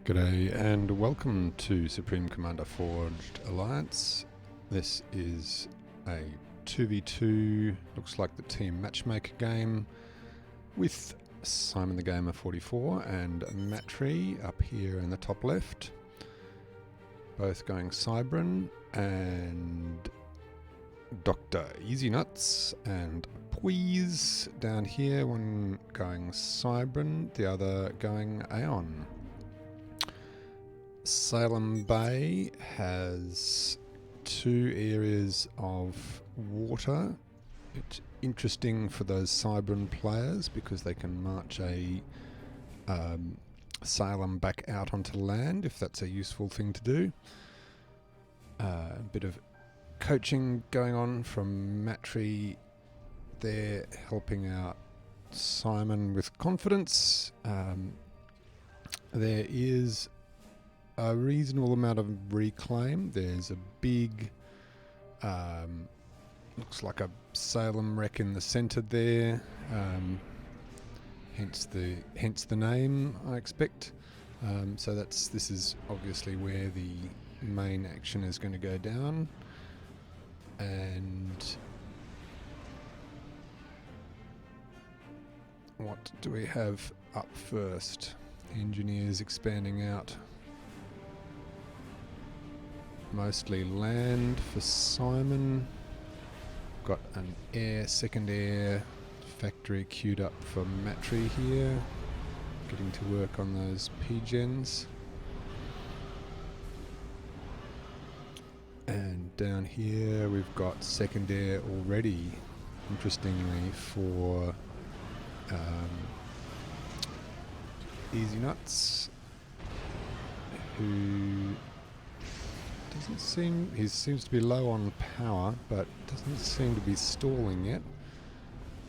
G'day and welcome to Supreme Commander Forged Alliance. This is a 2v2, looks like the Team Matchmaker game with Simon the Gamer 44 and Matri up here in the top left. Both going Cybran, and DoctorEZNuts and Pwease down here, one going Cybran, the other going Aeon. Salem Bay has two areas of water. It's interesting for those Cybran players because they can march a Salem back out onto land if that's a useful thing to do. A bit of coaching going on from Matri there, helping out Simon with confidence. There is a reasonable amount of reclaim. There's a big, looks like a Salem wreck in the centre there, hence the name, I expect. So this is obviously where the main action is going to go down. And what do we have up first? Engineers expanding out. Mostly land for Simon. Got an second air factory queued up for Matri here. Getting to work on those P-gens. And down here we've got second air already, interestingly, for EZNuts, who he seems to be low on power, but doesn't seem to be stalling yet.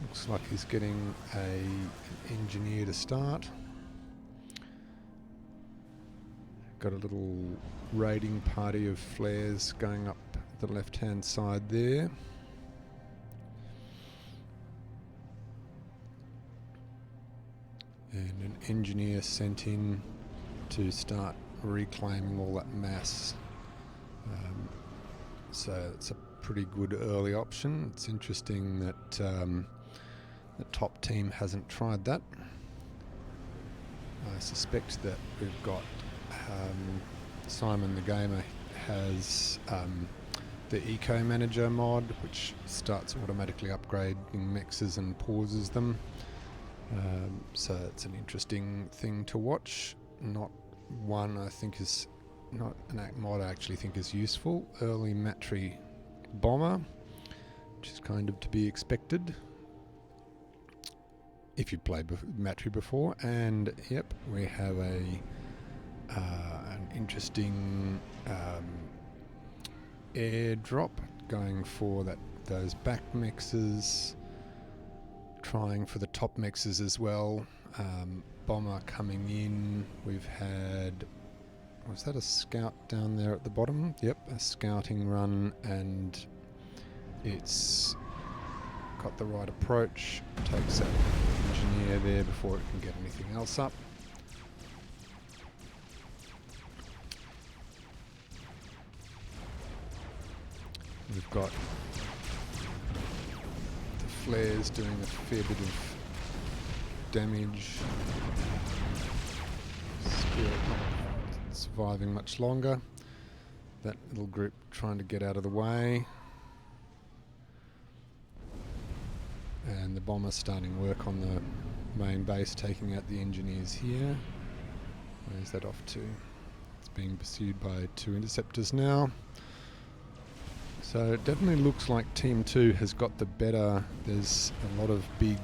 Looks like he's getting an engineer to start. Got a little raiding party of flares going up the left-hand side there. And an engineer sent in to start reclaiming all that mass. So it's a pretty good early option. It's interesting that the top team hasn't tried that. I suspect that we've got Simon the Gamer has the Eco Manager mod, which starts automatically upgrading mexes and pauses them. So it's an interesting thing to watch. Not one I think is not an mod I actually think is useful. Early Matri bomber, which is kind of to be expected if you played Matri before. And yep, we have an interesting airdrop going for those back mexes, trying for the top mexes as well. Bomber coming in. We've had, was that a scout down there at the bottom? Yep, a scouting run, and it's got the right approach. Takes that engineer there before it can get anything else up. We've got the flares doing a fair bit of damage. Spirit not surviving much longer. That little group trying to get out of the way. And the bomber starting work on the main base, taking out the engineers here. Where's that off to? It's being pursued by two interceptors now. So it definitely looks like Team 2 has got the better. There's a lot of big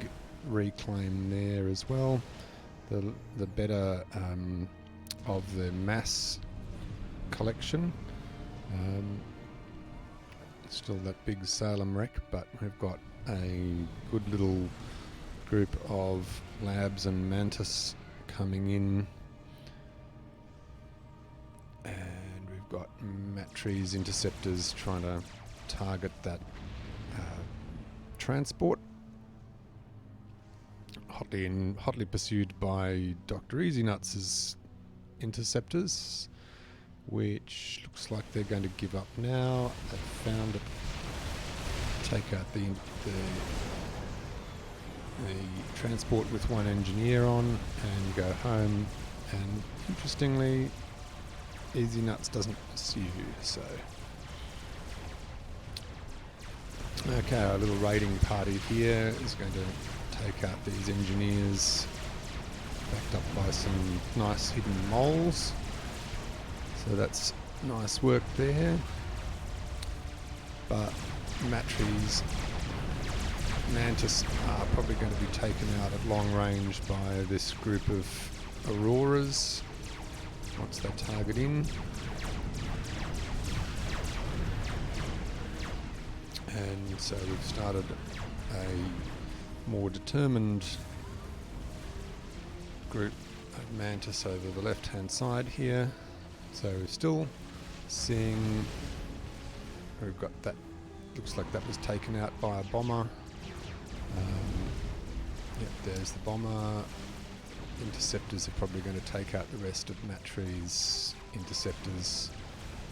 reclaim there as well. The better of the mass collection. Still that big Salem wreck, but we've got a good little group of labs and mantis coming in. And we've got Matri's interceptors trying to target that transport. Hotly pursued by DoctorEZNuts' interceptors, which looks like they're going to give up now. They've found it. Take out the transport with one engineer on and go home. And interestingly, EZNuts doesn't pursue, so. Okay, our little raiding party here is going to take out these engineers, backed up by some nice hidden moles. So that's nice work there. But Matry's Mantis are probably going to be taken out at long range by this group of Auroras once they target in. And so we've started a more determined group of Mantis over the left hand side here. So we're still seeing, we've got that, looks like that was taken out by a bomber. Yep, there's the bomber. Interceptors are probably going to take out the rest of Matry's interceptors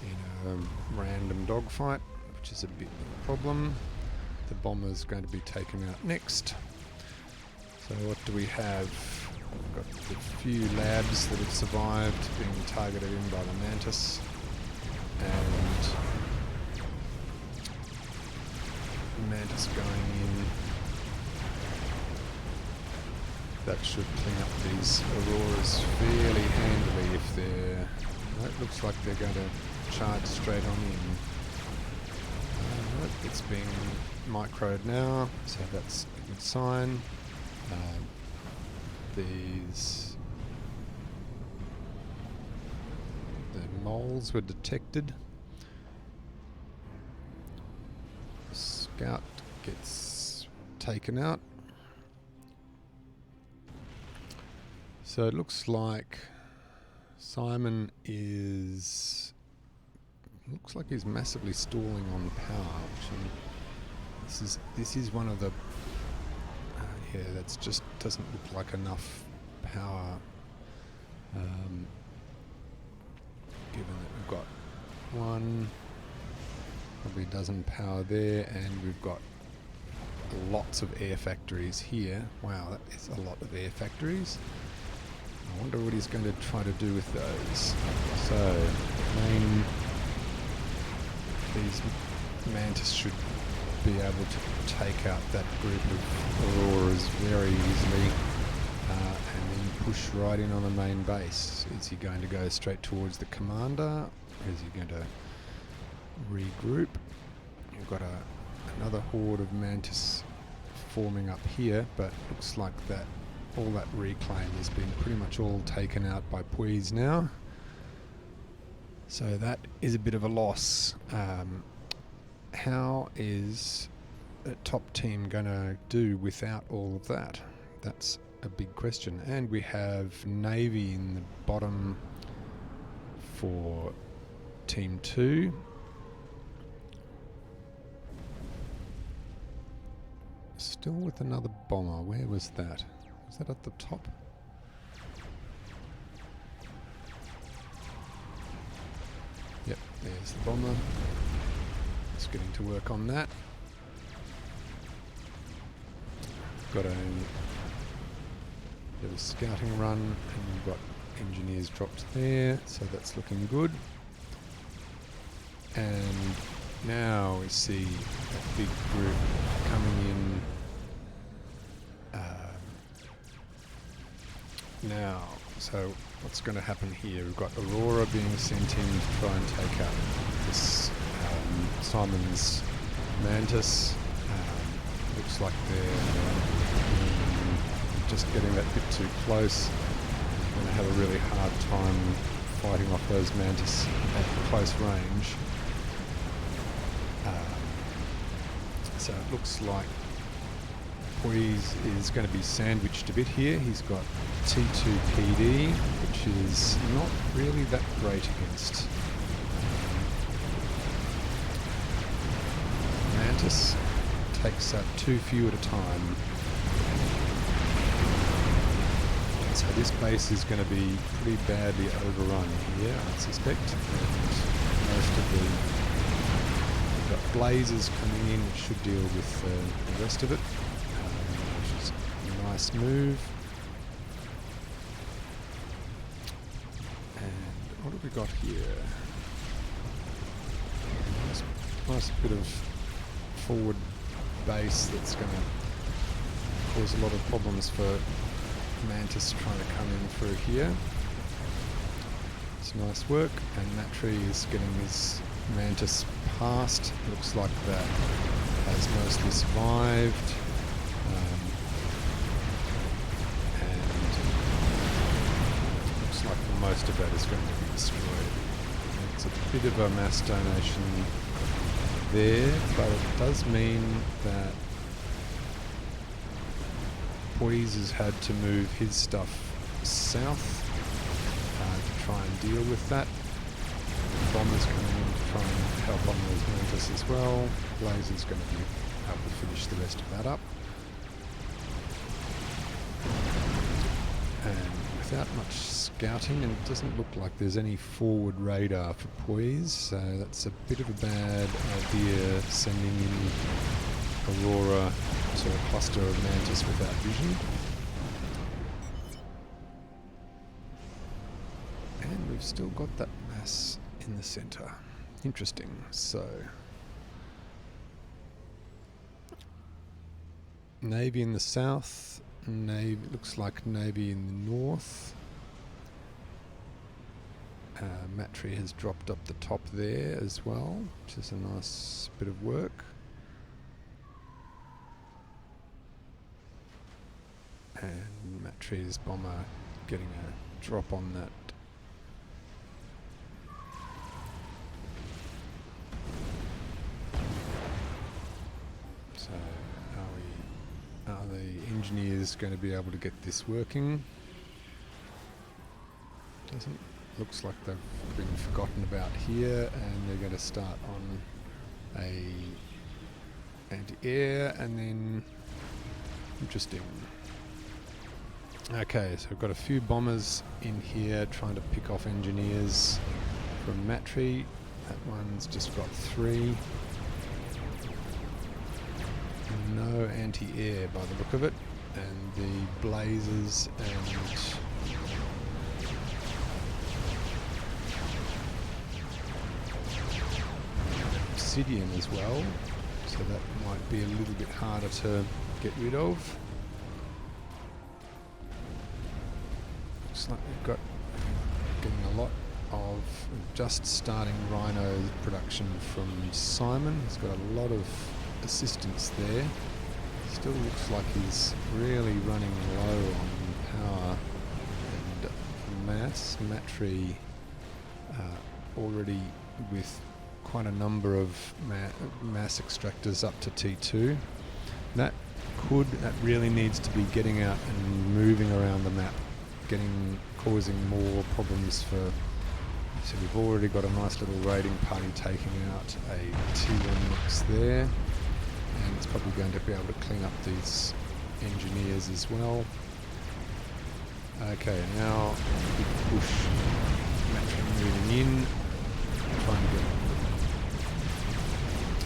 in a random dogfight, which is a bit of a problem. The bomber's going to be taken out next. So what do we have? We've got the few labs that have survived being targeted in by the Mantis, and Mantis going in. That should clean up these Auroras fairly handily if they're... It looks like they're going to charge straight on in. It's being microed now, so that's a good sign. The moles were detected. Scout gets taken out. So it looks like Simon is... looks like he's massively stalling on power. This is one of the... yeah, that's just doesn't look like enough power. Given that we've got one, probably a dozen power there, and we've got lots of air factories here. Wow, that is a lot of air factories. I wonder what he's going to try to do with those. So, these Mantis should be able to take out that group of Auroras very easily, and then push right in on the main base. Is he going to go straight towards the commander, or is he going to regroup? We've got another horde of Mantis forming up here, but looks like that all that reclaim has been pretty much all taken out by Pwease now. So that is a bit of a loss. How is a top team going to do without all of that? That's a big question. And we have Navy in the bottom for Team 2. Still with another bomber. Where was that? Was that at the top? Yep, there's the bomber. Just getting to work on that. Got a bit of a scouting run, and we've got engineers dropped there, so that's looking good. And now we see a big group coming in. Now, so what's going to happen here? We've got Aurora being sent in to try and take out this Simon's Mantis. Looks like they're just getting that bit too close. Going to have a really hard time fighting off those Mantis at close range. So it looks like Pwease is going to be sandwiched a bit here. He's got T2 PD, which is not really that great against Mantis. Takes out too few at a time. So this base is going to be pretty badly overrun here, I suspect. And most of we've got blazes coming in, which should deal with the rest of it, which is a nice move. And what have we got here? Nice bit of forward base that's going to cause a lot of problems for Mantis trying to come in through here. It's nice work, and Matry is getting his Mantis past. Looks like that has mostly survived. And looks like most of that is going to be destroyed. It's a bit of a mass donation there, but it does mean that Pwease has had to move his stuff south to try and deal with that. Bombers coming in to try and help on those Mantis as well. Blaze is going to be able to finish the rest of that up. And without much scouting, and it doesn't look like there's any forward radar for Pwease, so that's a bit of a bad idea, sending in Aurora to a cluster of Mantis without vision. And we've still got that mass in the centre. Interesting. So Navy in the south, Navy looks like Navy in the north. Matry has dropped up the top there as well, which is a nice bit of work. And Matry's bomber getting a drop on that. So are the engineers going to be able to get this working? Doesn't. Looks like they've been forgotten about here, and they're going to start on a anti-air, and then interesting. Okay, so we've got a few bombers in here trying to pick off engineers from Matry. That one's just got 3. No anti-air by the look of it, and the blazes and obsidian as well, so that might be a little bit harder to get rid of. Looks like we've got getting a lot of just starting Rhino production from Simon. He's got a lot of assistance there. Still looks like he's really running low on power and mass. Matry already with quite a number of mass extractors up to T2. That really needs to be getting out and moving around the map, causing more problems for. So we've already got a nice little raiding party taking out a T1 mix there, and it's probably going to be able to clean up these engineers as well. Okay, now big push. Matry moving in, trying to get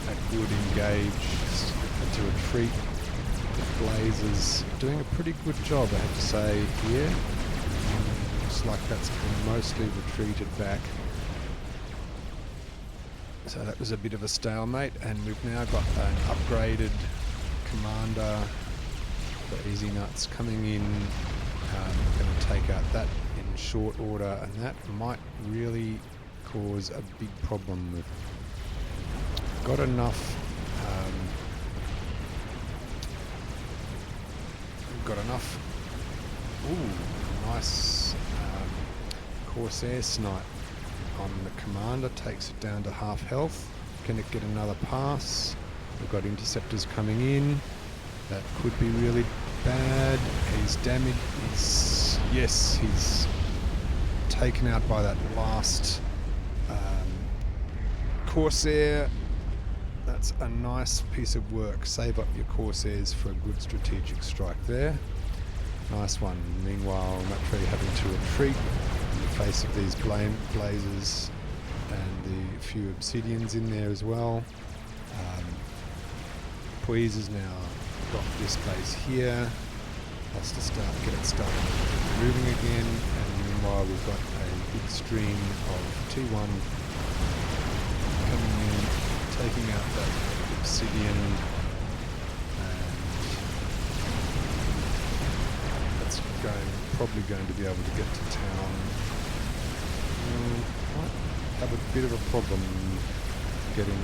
a good engage to retreat. Blazers doing a pretty good job, I have to say, here. Looks like that's been mostly retreated back. So that was a bit of a stalemate, and we've now got an upgraded commander for DoctorEZNuts coming in. Going to take out that in short order, and that might really cause a big problem. We've got enough. Ooh, nice Corsair snipe on the commander, takes it down to half health. Can it get another pass? We've got interceptors coming in. That could be really bad. He's damaged. He's taken out by that last Corsair. That's a nice piece of work. Save up your Corsairs for a good strategic strike there. Nice one. Meanwhile, Matry having to retreat in the face of these blazes and the few obsidians in there as well. Pwease has now got this base here. Has to get it started moving again, and meanwhile we've got a big stream of T1 coming in, taking out that obsidian, and that's probably going to be able to get to town. Might have a bit of a problem getting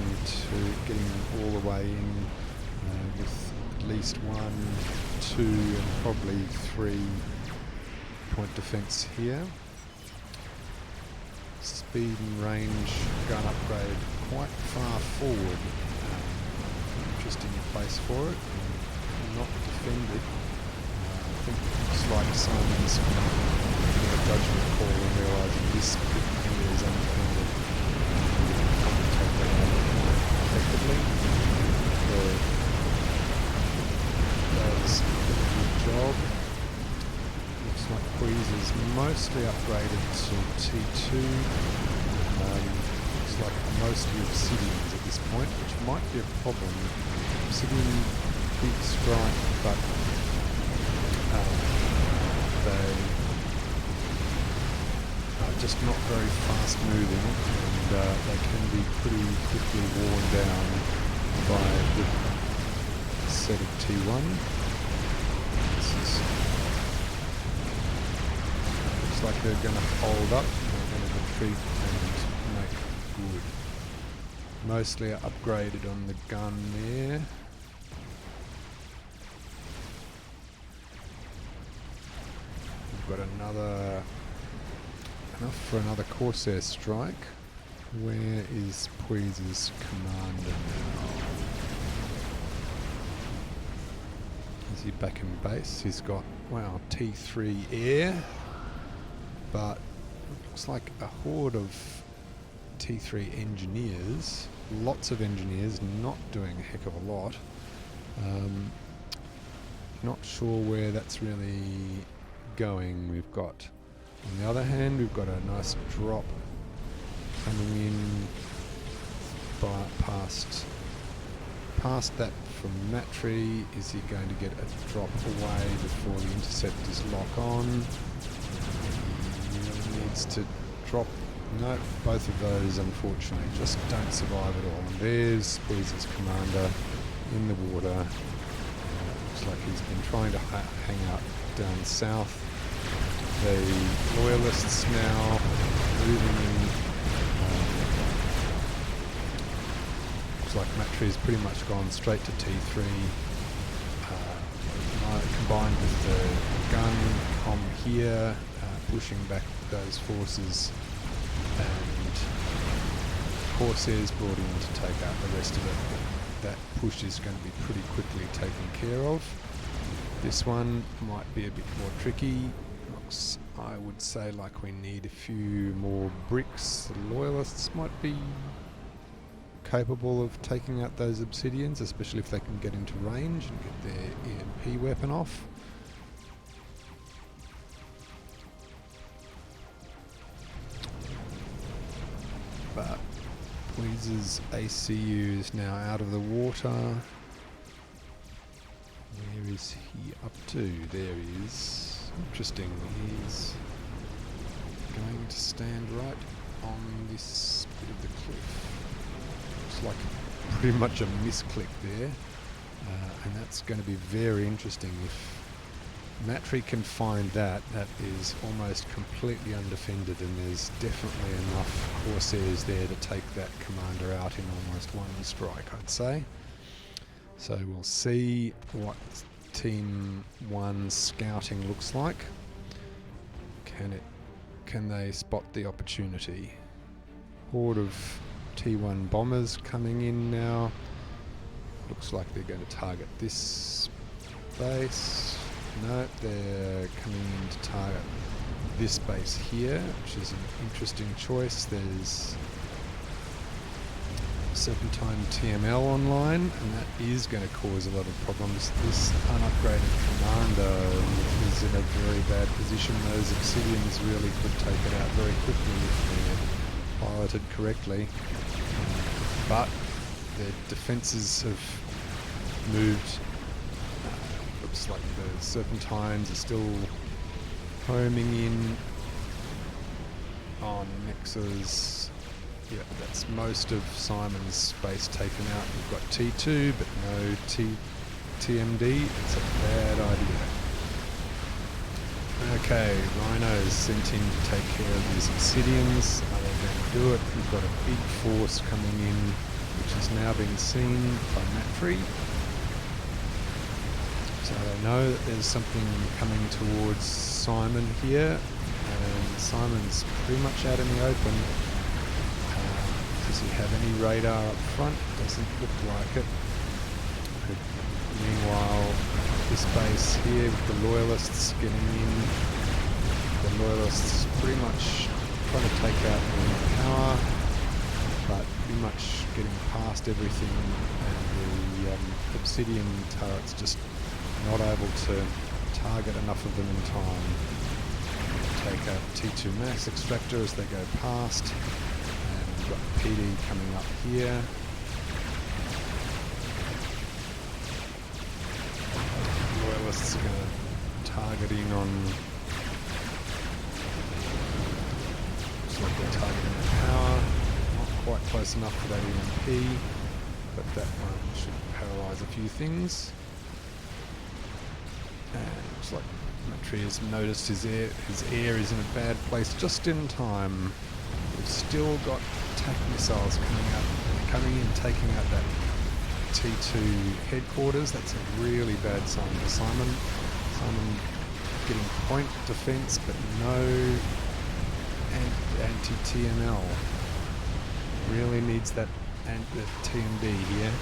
all the way in with at least 1, 2 and probably 3 point defense here. Speed and range gun upgrade quite far forward. Interesting place for it. Not defended. I think it looks like Simon's making a judgment call and realising this bit here is undefended. Take that out effectively. Does a good job. Looks like Pwease is mostly upgraded to T2. Looks like mostly obsidians at this point, which might be a problem. Obsidian, big strike, but they are just not very fast moving, and they can be pretty quickly worn down by the set of T1. Looks like they're going to hold up, they're going to retreat and make good. Mostly upgraded on the gun there. We've got enough for another Corsair strike. Where is Pwease's commander now? Is he back in base? He's got, wow, T3 air, but it looks like a horde of T3 engineers, lots of engineers, not doing a heck of a lot. Not sure where that's really going. We've got, on the other hand, we've got a nice drop coming in past that from Matry. Is he going to get a drop away before the interceptors lock on? He needs to drop. No, both of those unfortunately just don't survive at all. And there's Pwease's commander in the water. Looks like he's been trying to hang out down south. The loyalists now moving in. Looks like Matry's pretty much gone straight to T3. Combined with the gun com here, pushing back those forces, and Corsairs brought in to take out the rest of it. That push is going to be pretty quickly taken care of. This one might be a bit more tricky. Looks, I would say, like we need a few more bricks. The loyalists might be capable of taking out those obsidians, especially if they can get into range and get their EMP weapon off. But Pwease's ACU is now out of the water. Where is he up to? There he is. Interesting. He's going to stand right on this bit of the cliff. Looks like pretty much a misclick there. And that's going to be very interesting. If Matry can find that, that is almost completely undefended, and there's definitely enough Corsairs there to take that commander out in almost one strike, I'd say. So we'll see what Team 1's scouting looks like. Can they spot the opportunity? Horde of T1 bombers coming in now. Looks like they're going to target this base. No, they're coming in to target this base here, which is an interesting choice. There's serpentine TML online, and that is going to cause a lot of problems. This unupgraded commander is in a very bad position. Those obsidians really could take it out very quickly if they're piloted correctly. But their defences have moved. Looks like the serpentines are still homing in on Nexus. Yeah, that's most of Simon's space taken out. We've got T2, but no TMD. It's a bad idea. Okay, Rhino's sent in to take care of these obsidians. Are they going to do it? We've got a big force coming in, which has now been seen by Matfree. So they know that there's something coming towards Simon here, and Simon's pretty much out in the open. Does he have any radar up front? Doesn't look like it. Meanwhile, this base here with the loyalists getting in, the loyalists pretty much trying to take out the power, but pretty much getting past everything, and the obsidian turrets just not able to target enough of them in time. Take out T2 Max Extractor as they go past. And we've got PD coming up here. Loyalists are going to target in on... Looks like they're targeting the power. Not quite close enough for that EMP, but that one should paralyse a few things. And looks like Matfree has noticed his air is in a bad place just in time. We've still got attack missiles coming in, taking out that T2 headquarters. That's a really bad sign for Simon. Simon getting point defense, but no anti-TML. Really needs that TMD here.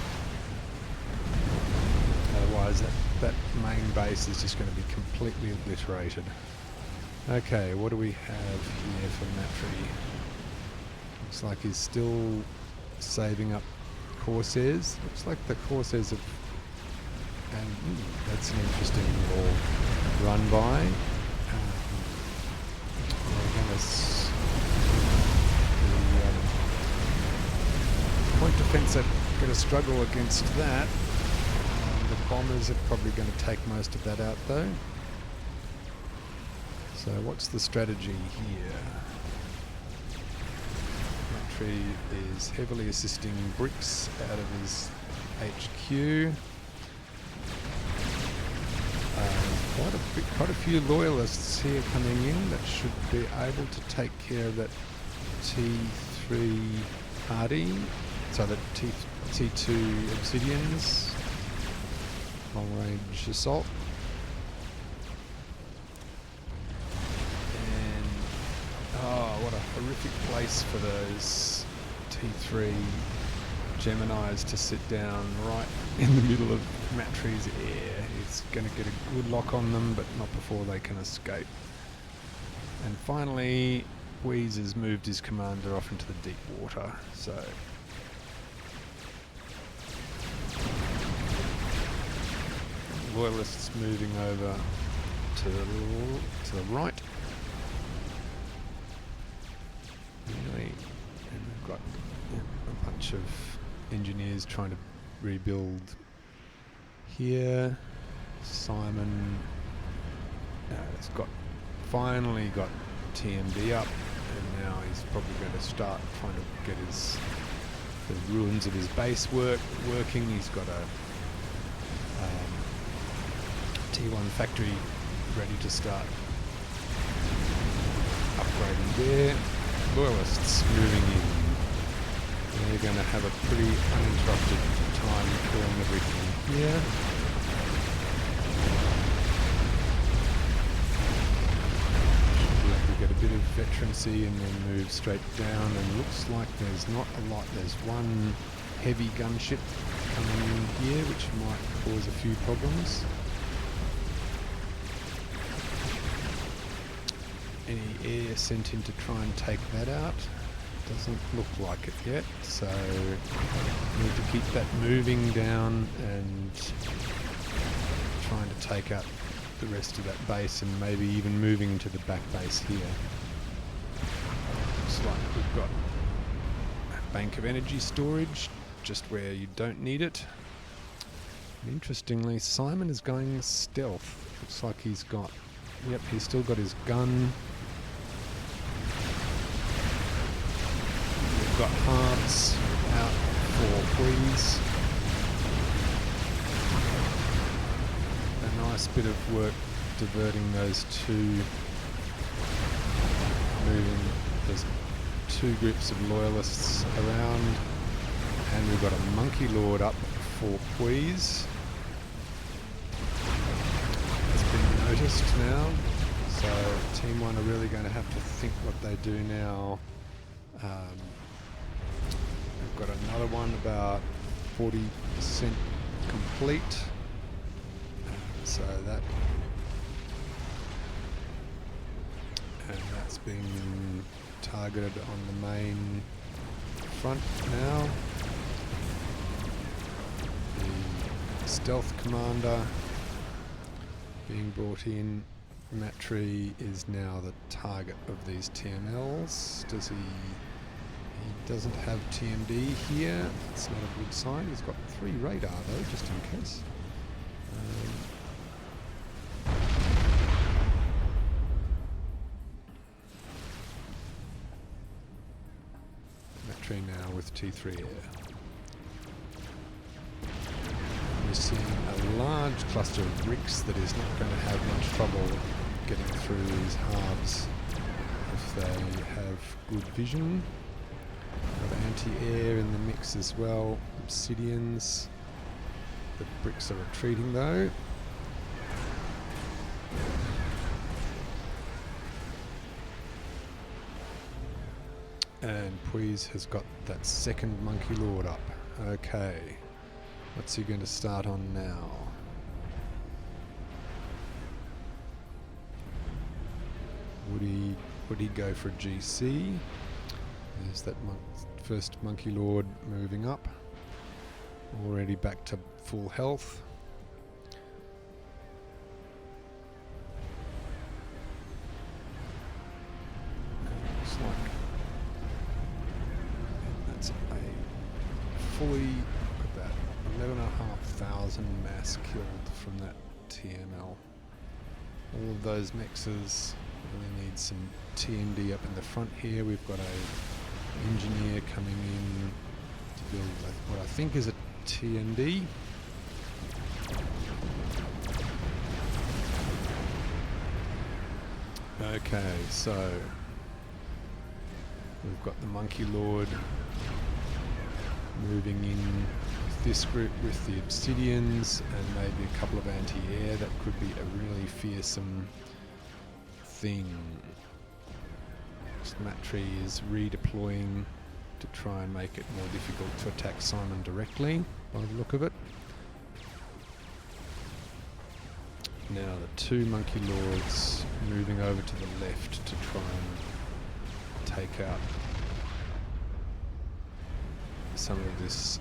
Otherwise that main base is just going to be completely obliterated. Okay, what do we have here for Matfree? Looks like he's still saving up Corsairs. Looks like the Corsairs have... And that's an interesting little run by. We're going to... point defense are going to struggle against that. The bombers are probably going to take most of that out though. So what's the strategy here? Matfree is heavily assisting Bricks out of his HQ. Quite a few loyalists here coming in that should be able to take care of that T3 party. So the T2 Obsidians, long range assault. And oh, what a horrific place for those T3 Geminis to sit down right in the middle of Matfree's air. It's going to get a good lock on them, but not before they can escape. And finally, Pwease has moved his commander off into the deep water. So loyalists moving over to the right. Really, and we've got a bunch of engineers trying to rebuild here. Simon has finally got TMD up, and now he's probably going to start trying to get the ruins of his base working. He's got a T1 factory ready to start upgrading there. Loyalists moving in. They're going to have a pretty uninterrupted time killing everything here. We get a bit of veterancy and then move straight down, and looks like there's not a lot. There's one heavy gunship coming in here which might cause a few problems. Any air sent in to try and take that out? Doesn't look like it yet, so need to keep that moving down and trying to take out the rest of that base and maybe even moving into the back base here. Looks like we've got a bank of energy storage just where you don't need it. And interestingly, Simon is going stealth. Looks like he's got, yep, he's still got his gun. We've got halves out for Pwease. A nice bit of work diverting those two, moving those two groups of loyalists around. And we've got a Monkey Lord up for Pwease. It's been noticed now, so Team 1 are really going to have to think what they do now. We've got another one about 40% complete, so that's been targeted on the main front now. The stealth commander being brought in. Matry is now the target of these TMLs. He doesn't have TMD here. That's not a good sign. He's got 3 radar though, just in case. Matry now with T3 air. We're seeing a large cluster of bricks that is not going to have much trouble getting through these halves if they have good vision. Got anti-air in the mix as well. Obsidians. The bricks are retreating though. And Pwease has got that second Monkey Lord up. Okay. What's he going to start on now? Would he go for a GC? There's that first Monkey Lord moving up. Already back to full health. Looks like that's a fully, look at that, 11,500 mass killed from that TML. All of those mixes really need some TMD up in the front here. We've got a engineer coming in to build what I think is a TMD. Okay, so we've got the Monkey Lord moving in with this group with the Obsidians and maybe a couple of anti-air. That could be a really fearsome thing. Matry is redeploying to try and make it more difficult to attack Simon directly, by the look of it. Now the 2 Monkey Lords moving over to the left to try and take out some of this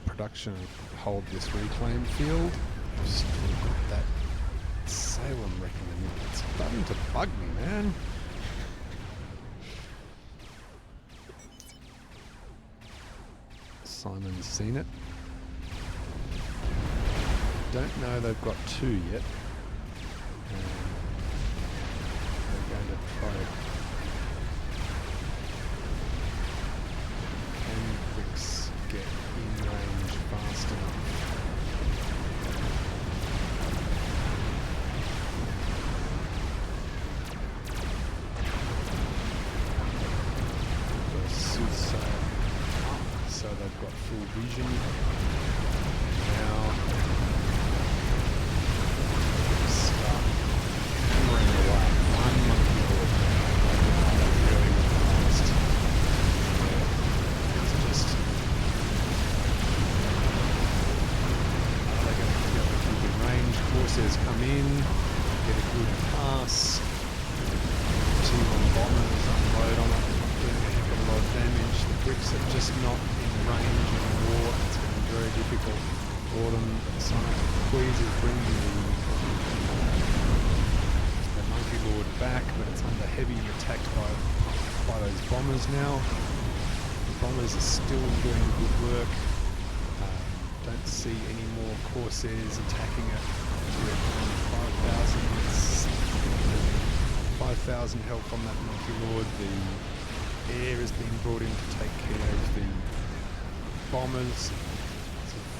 production and hold this reclaim field. Just look at that Salem reckoning. It's starting to bug me, man. Simon's seen it. Don't know they've got 2 yet. They're going to try it. Can bricks get in range fast enough? So they've got full vision now. Start hammering away. One Monkey Lord really fast. It's just, are they going to be able to keep in range? Corsairs come in, get a good pass. T1 bombers unload on it, doing a heck of a lot lot of damage. The bricks are just not in range anymore. It's going to be very difficult for them. Pwease is bringing the Monkey Lord back, but it's under heavy attack by those bombers now. The bombers are still doing good work. Don't see any more Corsairs attacking it. 5,000 health on that Monkey Lord. The air is being brought in to take care of the bombers.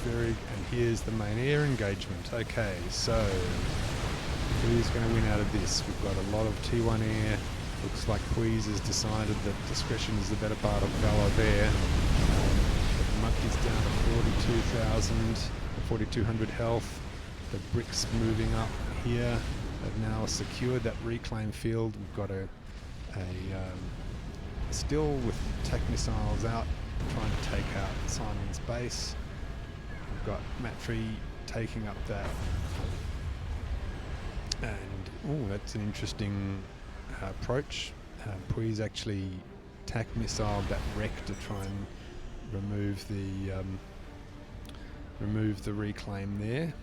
And here's the main air engagement. Okay, so who's going to win out of this? We've got a lot of T1 air. Looks like Pwease has decided that discretion is the better part of valor there. The monkey's down to 4,200 health. The bricks moving up here. They've now secured that reclaim field. We've got a still with attack missiles out, trying to take out Simon's base. We've got Matry taking up that, and that's an interesting approach. Pwease actually attack missile that wreck to try and remove the reclaim there.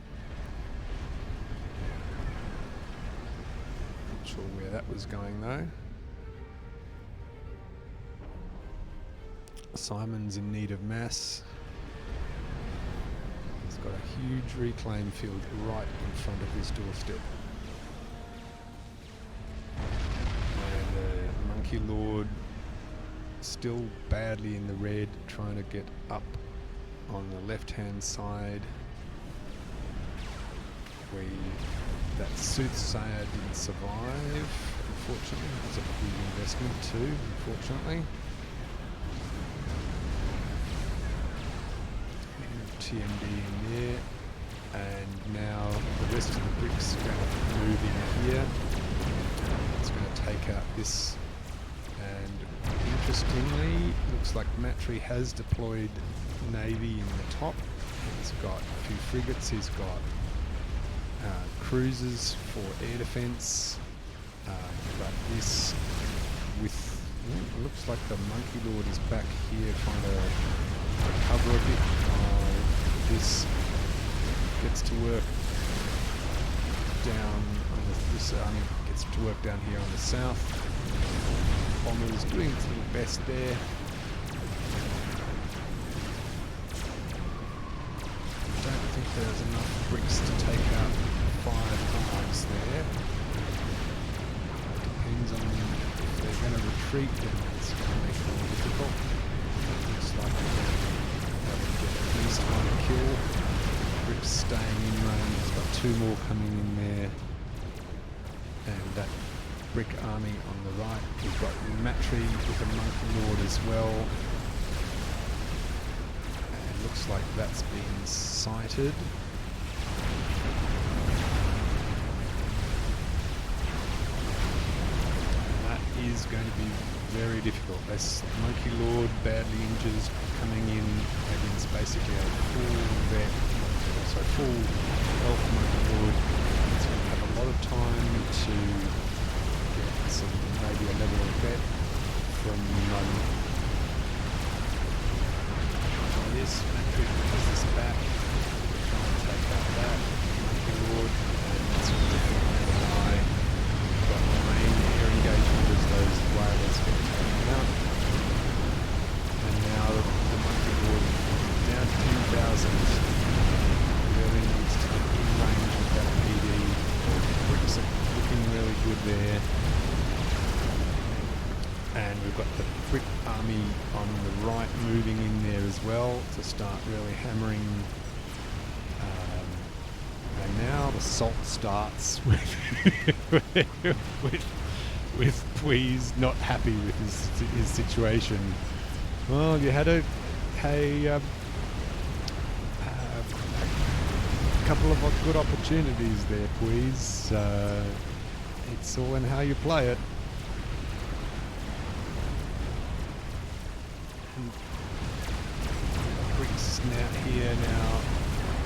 Not sure where that was going though. Simon's in need of mass. He's got a huge reclaim field right in front of his doorstep. And the Monkey Lord still badly in the red, trying to get up on the left-hand side. That soothsayer didn't survive, unfortunately. It was a big investment too, unfortunately. TMD in there, and now the rest of the bricks are going to move in here. It's going to take out this, and interestingly, looks like Matry has deployed Navy in the top. He's got a few frigates, he's got cruisers for air defense, but this with looks like the Monkey Lord is back here trying to recover a bit. This gets to work down on this army gets to work down here on the south. Bombers doing its little best there. I don't think there's enough bricks to take out 5 arms there. Depends on if they're going to retreat, then it's going to make it more difficult. It looks like they'll get at least 1 kill. Bricks staying in range. There's got 2 more coming in there. And that brick army on the right. We've got Matry with a Monkey Lord as well. And it looks like that's been sighted. Is going to be very difficult. This Monkey Lord badly injured, coming in against basically a full health Monkey Lord. It's going to have a lot of time to get some, maybe a level of vet from this. Matry brings this back, try and take out that Monkey Lord, and it's going to die. Got the main air engagement as those whalers get taken out. And now the Monkey Lord down to 2,000. Really needs to get in range with that PD. Bricks are looking really good there. And we've got the brick army on the right moving in there as well to start really hammering. And now the salt starts with Pwease not happy with his situation. Well, you had a couple of good opportunities there, Pwease. It's all in how you play it. Bricks now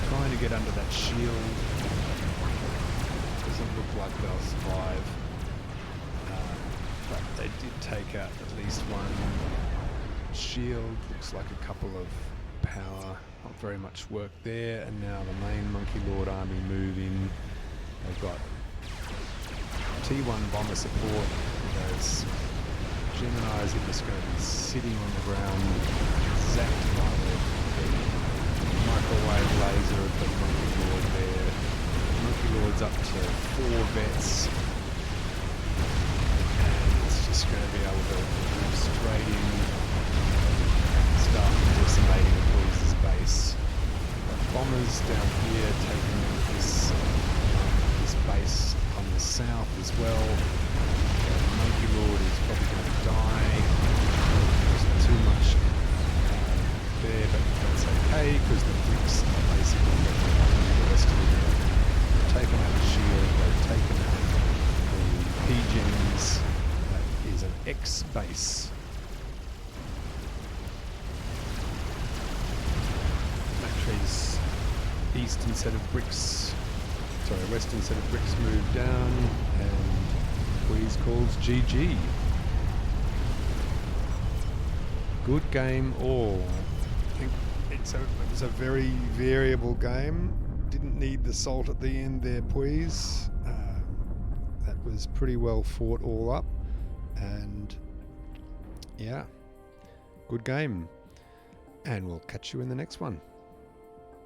trying to get under that shield. Doesn't look like they'll survive. But they did take out at least one shield. Looks like a couple of power, not very much work there. And now the main Monkey Lord army move in. They've got T1 bomber support. Those Geminis are just going to be sitting on the ground, zapped by the microwave laser of the Monkey Lord there. Monkey Lord's up to 4 vets. And it's just going to be able to move straight in and start decimating Pwease's base. Bombers down here taking this base on the south as well. The Monkey Lord is probably going to die. There's too much there, but that's okay because the bricks are basically the rest of the They've taken out the shield, they've taken out the P-Gens. That is an X base. Batteries, eastern set of bricks, western set of bricks move down, and Pwease calls GG. Good game all. I think it was a very variable game. Didn't need the salt at the end there, Pwease. That was pretty well fought all up, and yeah, good game. And we'll catch you in the next one.